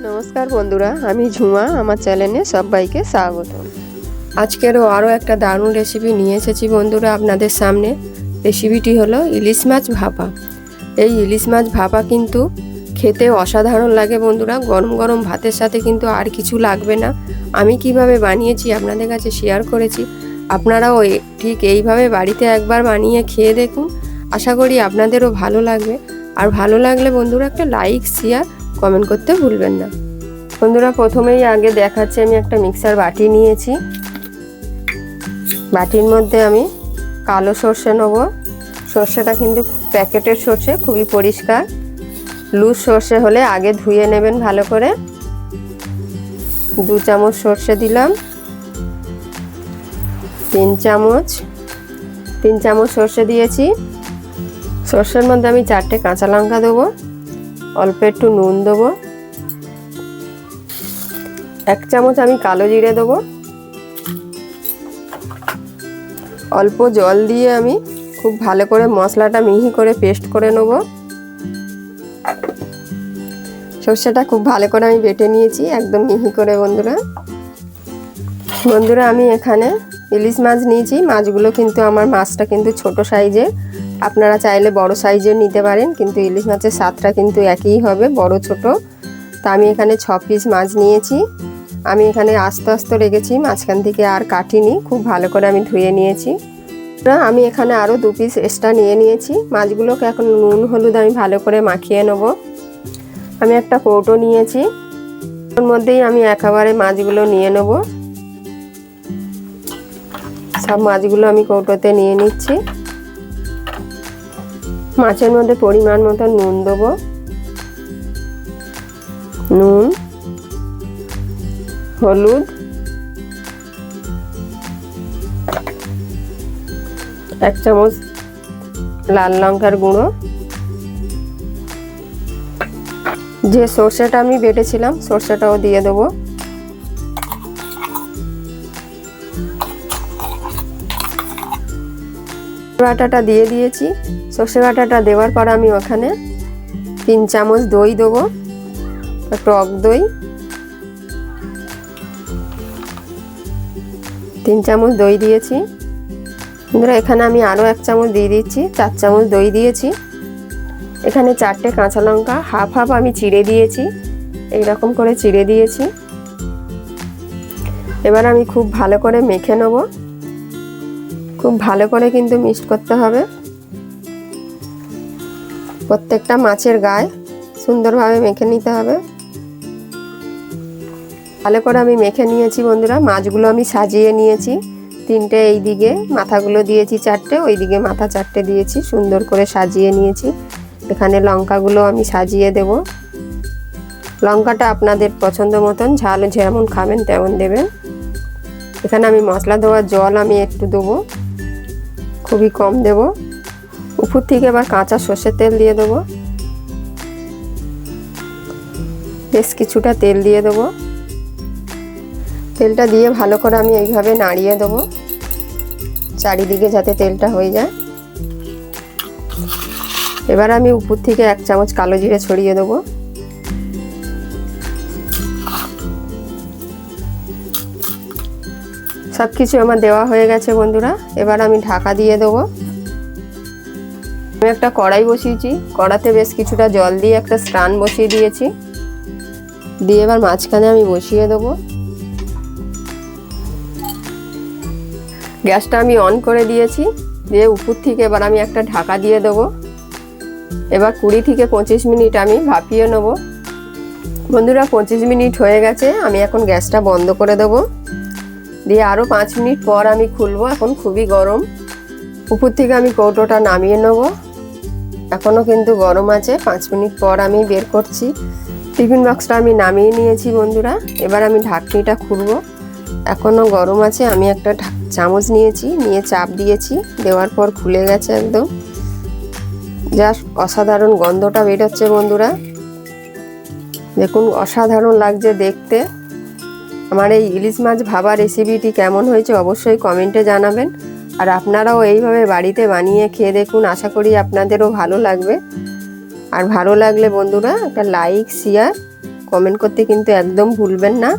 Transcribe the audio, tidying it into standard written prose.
নমস্কার বন্ধুরা, আমি ঝুমা। আমার চ্যানেলে সবাইকে স্বাগত। আজকেরও আরও একটা দারুণ রেসিপি নিয়ে এসেছি বন্ধুরা আপনাদের সামনে। রেসিপিটি হলো ইলিশ মাছ ভাপা। এই ইলিশ মাছ ভাপা কিন্তু খেতে অসাধারণ লাগে বন্ধুরা। গরম গরম ভাতের সাথে কিন্তু আর কিছু লাগবে না। আমি কিভাবে বানিয়েছি আপনাদের কাছে শেয়ার করেছি। আপনারাও ঠিক এইভাবে বাড়িতে একবার বানিয়ে খেয়ে দেখুন। আশা করি আপনাদেরও ভালো লাগবে। আর ভালো লাগলে বন্ধুরা একটা লাইক, শেয়ার, কমেন্ট করতে ভুলবেন না। বন্ধুরা, প্রথমেই আগে দেখাচ্ছি, আমি একটা মিক্সার বাটি নিয়েছি। বাটির মধ্যে আমি কালো সর্ষে নেব। সর্ষেটা কিন্তু প্যাকেটের সর্ষে, খুবই পরিষ্কার। লুজ সর্ষে হলে আগে ধুয়ে নেবেন ভালো করে। 2 চামচ সর্ষে দিলাম। 3 চামচ সর্ষে দিয়েছি। সর্ষের মধ্যে আমি 4টে কাঁচা লঙ্কা দেবো। অল্প একটু নুন দেবো। 1 চামচ আমি কালো জিরে দেবো। অল্প জল দিয়ে আমি খুব ভালো করে মশলাটা মিহি করে পেস্ট করে নেব। সর্ষেটা খুব ভালো করে আমি বেটে নিয়েছি, একদম মিহি করে। বন্ধুরা আমি এখানে ইলিশ মাছ নিয়েছি। মাছগুলো কিন্তু মাছটা কিন্তু ছোট সাইজের। আপনারা চাইলে বড় সাইজের নিতে পারেন, কিন্তু ইলিশ মাছের স্বাদটা কিন্তু একই হবে, বড় ছোট। তা আমি এখানে 6 পিস মাছ নিয়েছি। আমি এখানে আস্তে আস্তে রেখেছি, মাঝখান থেকে আর কাটিনি। খুব ভালো করে আমি ধুয়ে নিয়েছি। আমি এখানে আরও 2 পিস এক্সট্রা নিয়েছি। মাছগুলোকে এখন নুন হলুদ আমি ভালো করে মাখিয়ে নেব। আমি একটা কৌটো নিয়েছি, ওর মধ্যেই আমি একেবারে মাছগুলো নিয়ে নেব। সব মাছগুলো আমি কৌটোতে নিয়ে নিচ্ছি। মাছের মধ্যে পরিমাণ মতো নুন দেবো। নুন, হলুদ, 1 চামচ লাল লঙ্কার গুঁড়ো। যে সর্ষেটা আমি বেটেছিলাম সর্ষেটাও দিয়ে দেবো। বাটাটা দিয়ে দিয়েছি। সর্ষে বাটাটা দেওয়ার পর আমি ওখানে 3 চামচ দই দেবো, টক দই। 3 চামচ দই দিয়েছি। বন্ধুরা এখানে আমি আরও 1 চামচ দিয়ে দিচ্ছি, 4 চামচ দই দিয়েছি। এখানে 4টে কাঁচা লঙ্কা হাফ হাফ আমি চিড়ে দিয়েছি, এইরকম করে চিড়ে দিয়েছি। এবার আমি খুব ভালো করে মেখে নেব। খুব ভালো করে কিন্তু মিক্সড করতে হবে। প্রত্যেকটা মাছের গায়ে সুন্দরভাবে মেখে নিতে হবে। ভালো করে আমি মেখে নিয়েছি বন্ধুরা। মাছগুলো আমি সাজিয়ে নিয়েছি। 3টে এই দিকে মাথাগুলো দিয়েছি, 4টে ওই দিকে মাথা 4টে দিয়েছি। সুন্দর করে সাজিয়ে নিয়েছি। এখানে লঙ্কাগুলো আমি সাজিয়ে দেব। লঙ্কাটা আপনাদের পছন্দ মতন, ঝাল যেমন খাবেন তেমন দেবেন। এখানে আমি মশলা দেওয়ার জল আমি একটু দেবো, খুবই কম দেব। উপর থেকে এবার কাঁচা সর্ষের তেল দিয়ে দেবো। বেশ কিছুটা তেল দিয়ে দেবো। তেলটা দিয়ে ভালো করে আমি এইভাবে নাড়িয়ে দেবো, চারিদিকে যাতে তেলটা হয়ে যায়। এবার আমি উপর থেকে 1 চামচ কালো জিরে ছড়িয়ে দেবো। সব কিছু আমার দেওয়া হয়ে গেছে বন্ধুরা। এবার আমি ঢাকা দিয়ে দেবো। আমি একটা কড়াই বসিয়েছি, কড়াতে বেশ কিছুটা জল দিয়ে একটা স্ট্যান্ড বসিয়ে দিয়েছি। দিয়ে এবার মাঝখানে আমি বসিয়ে দেবো। গ্যাসটা আমি অন করে দিয়েছি। দিয়ে উপর থেকে এবার আমি একটা ঢাকা দিয়ে দেবো। এবার 20 থেকে 25 মিনিট আমি ভাপিয়ে নেব। বন্ধুরা 25 মিনিট হয়ে গেছে। আমি এখন গ্যাসটা বন্ধ করে দেবো। দিয়ে আরও 5 মিনিট পর আমি খুলবো। এখন খুবই গরম। উপর থেকে আমি কৌটোটা নামিয়ে নেব। এখনও কিন্তু গরম আছে। 5 মিনিট পর আমি বের করছি। টিফিন বক্সটা আমি নামিয়ে নিয়েছি বন্ধুরা। এবার আমি ঢাকনিটা খুলবো। এখনও গরম আছে। আমি একটা চামচ নিয়েছি, নিয়ে চাপ দিয়েছি, দেওয়ার পর খুলে গেছে একদম। জাস্ট অসাধারণ গন্ধটা বেরোচ্ছে বন্ধুরা। দেখুন অসাধারণ লাগছে দেখতে। আমার এই ইলিশ মাছ ভাপা রেসিপিটি কেমন হয়েছে অবশ্যই কমেন্টে জানাবেন। আর আপনারাও এইভাবে বাড়িতে বানিয়ে খেয়ে দেখুন। আশা করি আপনাদেরও ভালো লাগবে। আর ভালো লাগলে বন্ধুরা একটা লাইক, শেয়ার, কমেন্ট করতে কিন্তু একদম ভুলবেন না।